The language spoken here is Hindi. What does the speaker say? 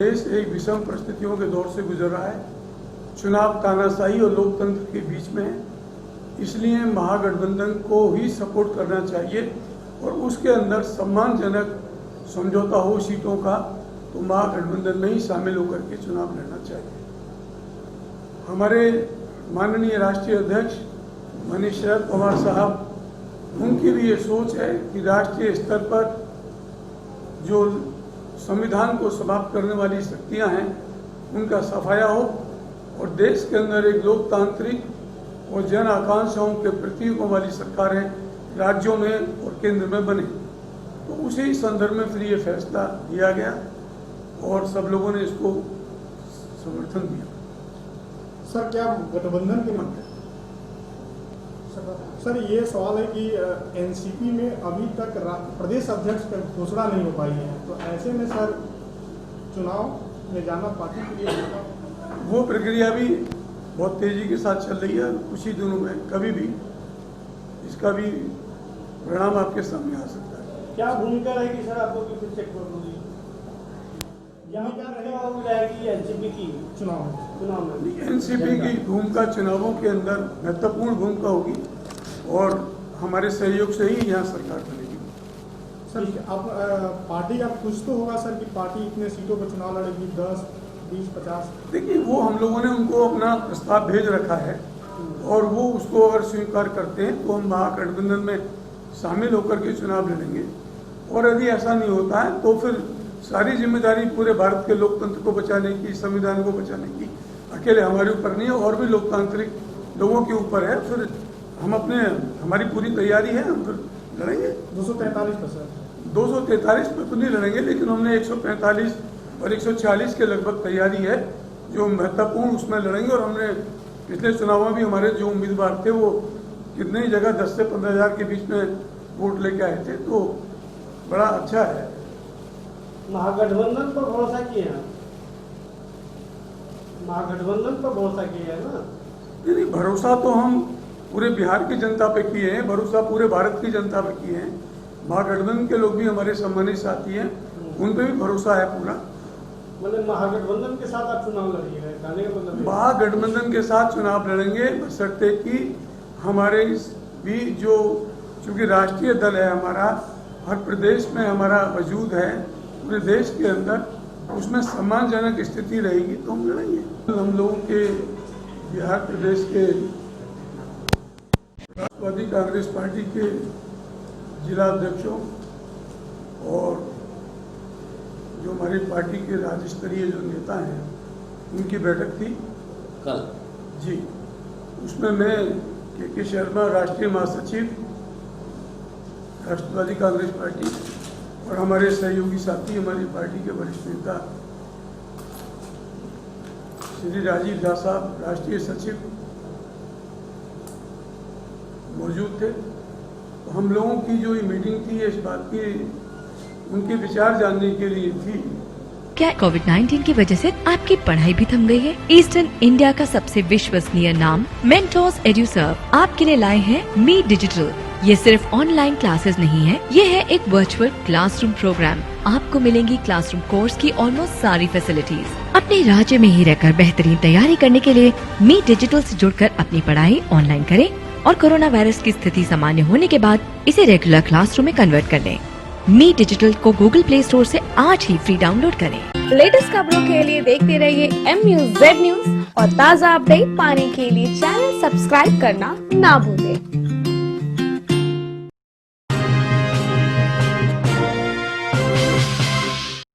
देश एक विषम परिस्थितियों के दौर से गुजर रहा है। चुनाव तानाशाही और लोकतंत्र के बीच में है, इसलिए महागठबंधन को ही सपोर्ट करना चाहिए और उसके अंदर सम्मानजनक समझौता हो सीटों का तो महागठबंधन में ही शामिल होकर के चुनाव लड़ना चाहिए। हमारे माननीय राष्ट्रीय अध्यक्ष माननीय शरद पवार साहब, उनकी भी ये सोच है कि राष्ट्रीय स्तर पर जो संविधान को समाप्त करने वाली शक्तियां हैं उनका सफाया हो और देश के अंदर एक लोकतांत्रिक और जन आकांक्षाओं के प्रतीकों वाली सरकारें राज्यों में और केंद्र में बने। तो उसी संदर्भ में फिर ये फैसला लिया गया और सब लोगों ने इसको समर्थन दिया। सर, क्या गठबंधन के मंत्र? सर, ये सवाल है कि एनसीपी में अभी तक प्रदेश अध्यक्ष की घोषणा नहीं हो पाई है, तो ऐसे में सर चुनाव में जाना पार्टी के लिए वो प्रक्रिया भी बहुत तेजी के साथ चल रही है। कुछ ही दिनों में कभी भी इसका भी परिणाम आपके सामने आ सकता है। क्या भूमिका रहेगी सर आपको कि फिर चेक होगी? यहाँ क्या रहेगी एनसीपी की चुनाव में? एनसीपी की भूमिका चुनावों के अंदर महत्वपूर्ण भूमिका होगी और हमारे सहयोग से ही यहाँ सरकार बनेगी। सर, अब पार्टी का कुछ तो होगा सर कि पार्टी इतने सीटों पर चुनाव लड़ेगी, 10, 20, 50? देखिए, वो हम लोगों ने उनको अपना प्रस्ताव भेज रखा है और वो उसको अगर स्वीकार करते हैं तो हम महागठबंधन में शामिल होकर के चुनाव लड़ेंगे। और यदि ऐसा नहीं होता है तो फिर सारी जिम्मेदारी पूरे भारत के लोकतंत्र को बचाने की, संविधान को बचाने की अकेले हमारे ऊपर नहीं है और भी लोकतांत्रिक लोगों के ऊपर है। फिर हम हमारी पूरी तैयारी है, हम फिर लड़ेंगे। 243 पर सर? 243 पर तो नहीं लड़ेंगे, लेकिन हमने 145 और 140 के लगभग तैयारी है जो महत्वपूर्ण, उसमें लड़ेंगे। और हमने पिछले चुनाव में भी हमारे जो उम्मीदवार थे वो कितने ही जगह 10 से 15 हज़ार के बीच में वोट लेके आए थे, तो बड़ा अच्छा है। महागठबंधन पर भरोसा किए हैं? महागठबंधन पर भरोसा किए हैं ना? नहीं, भरोसा तो हम पूरे बिहार की जनता पे किए हैं, भरोसा पूरे भारत की जनता पे किए हैं। महागठबंधन के लोग भी हमारे सम्मानित साथी हैं, उन पे भी भरोसा है पूरा। मतलब महागठबंधन के साथ आप चुनाव लड़िएगा? कहने का मतलब महागठबंधन के साथ चुनाव लड़ेंगे बशर्ते कि हमारे भी जो, चूंकि राष्ट्रीय दल है हमारा, हर प्रदेश में हमारा वजूद है पूरे देश के अंदर, उसमें सम्मानजनक स्थिति रहेगी तो हम लड़ेंगे। हम लोगों के बिहार प्रदेश के राष्ट्रवादी कांग्रेस पार्टी के जिला अध्यक्षों और जो हमारी पार्टी के राज्य स्तरीय जो नेता हैं उनकी बैठक थी कल जी। उसमें मैं के शर्मा, राष्ट्रीय महासचिव राष्ट्रवादी कांग्रेस पार्टी, और हमारे सहयोगी साथी हमारी पार्टी के वरिष्ठ नेता श्री राजीव झा साहब, राष्ट्रीय सचिव मौजूद थे। तो हम लोगों की जो ये मीटिंग थी इस बात की, उनके विचार जानने के लिए थी। क्या कोविड-19 की वजह से आपकी पढ़ाई भी थम गई है? ईस्टर्न इंडिया का सबसे विश्वसनीय नाम मेंटोस एड्यूसर्व आपके लिए लाए हैं मी डिजिटल। ये सिर्फ ऑनलाइन क्लासेस नहीं है, ये है एक वर्चुअल क्लासरूम प्रोग्राम। आपको मिलेंगी क्लासरूम कोर्स की ऑलमोस्ट सारी फैसिलिटीज। अपने राज्य में ही रहकर बेहतरीन तैयारी करने के लिए मी डिजिटल से जुड़कर अपनी पढ़ाई ऑनलाइन करें और कोरोना वायरस की स्थिति सामान्य होने के बाद इसे रेगुलर क्लासरूम में कन्वर्ट कर लें। मी डिजिटल को गूगल प्ले स्टोर से आज ही फ्री डाउनलोड करें। लेटेस्ट खबरों के लिए देखते रहिए MUZ न्यूज और ताज़ा अपडेट पाने के लिए चैनल सब्सक्राइब करना ना भूलें।